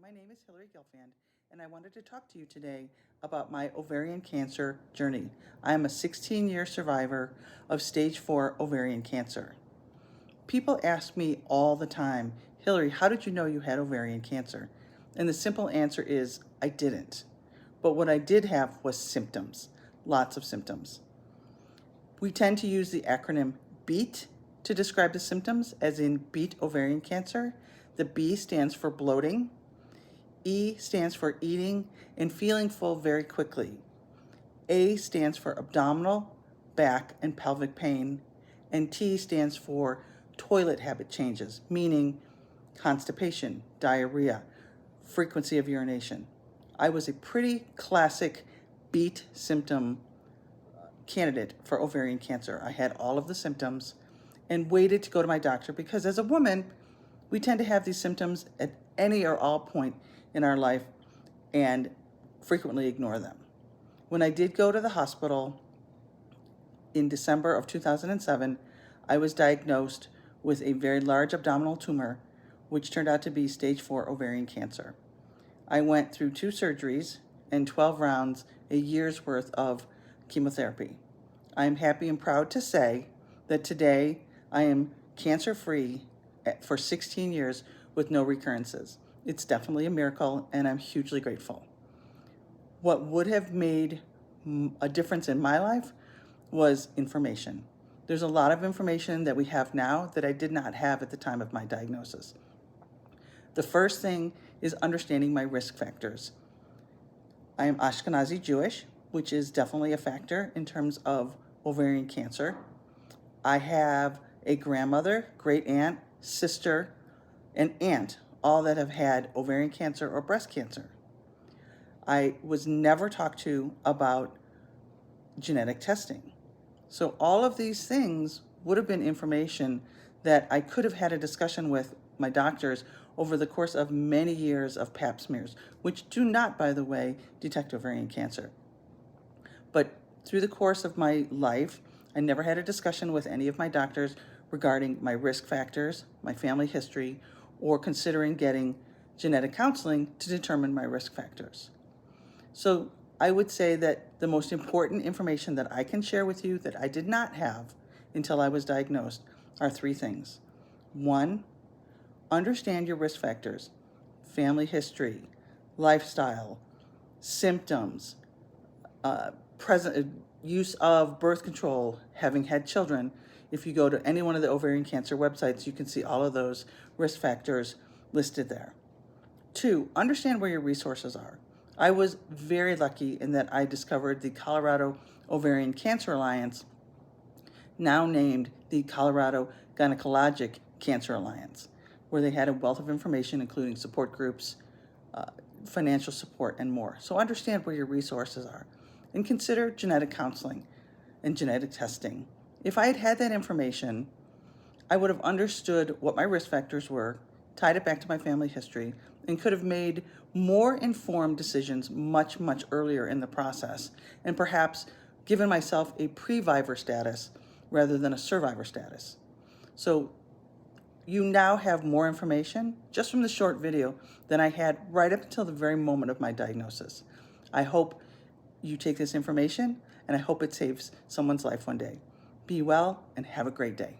my name is Hillary Gilfand, and I wanted to talk to you today about my ovarian cancer journey. I am a 16-year survivor of stage 4 ovarian cancer. People ask me all the time, Hillary, how did you know you had ovarian cancer? And the simple answer is, I didn't. But what I did have was symptoms, lots of symptoms. We tend to use the acronym BEAT to describe the symptoms, as in beat ovarian cancer. The B stands for bloating. E stands for eating and feeling full very quickly. A stands for abdominal, back, and pelvic pain. And T stands for toilet habit changes, meaning constipation, diarrhea, frequency of urination. I was a pretty classic BEAT symptom candidate for ovarian cancer. I had all of the symptoms and waited to go to my doctor because as a woman, we tend to have these symptoms at any or all point in our life and frequently ignore them. When I did go to the hospital in December of 2007, I was diagnosed with a very large abdominal tumor, which turned out to be stage 4 ovarian cancer. I went through 2 surgeries and 12 rounds, a year's worth of chemotherapy. I am happy and proud to say that today I am cancer-free for 16 years with no recurrences. It's definitely a miracle, and I'm hugely grateful. What would have made a difference in my life was information. There's a lot of information that we have now that I did not have at the time of my diagnosis. The first thing is understanding my risk factors. I am Ashkenazi Jewish, which is definitely a factor in terms of ovarian cancer. I have a grandmother, great aunt, sister, and aunt, all that have had ovarian cancer or breast cancer. I was never talked to about genetic testing. So all of these things would have been information that I could have had a discussion with my doctors over the course of many years of pap smears, which do not, by the way, detect ovarian cancer. But through the course of my life, I never had a discussion with any of my doctors regarding my risk factors, my family history, or considering getting genetic counseling to determine my risk factors. So I would say that the most important information that I can share with you that I did not have until I was diagnosed are 3 things. 1, understand your risk factors, family history, lifestyle, symptoms, present use of birth control, having had children. If you go to any one of the ovarian cancer websites, you can see all of those risk factors listed there. 2, understand where your resources are. I was very lucky in that I discovered the Colorado Ovarian Cancer Alliance, now named the Colorado Gynecologic Cancer Alliance, where they had a wealth of information, including support groups, financial support, and more. So understand where your resources are and consider genetic counseling and genetic testing. If I had had that information, I would have understood what my risk factors were, tied it back to my family history, and could have made more informed decisions much, much earlier in the process, and perhaps given myself a pre-vivor status rather than a survivor status. So you now have more information just from the short video than I had right up until the very moment of my diagnosis. I hope you take this information, and I hope it saves someone's life one day. Be well and have a great day.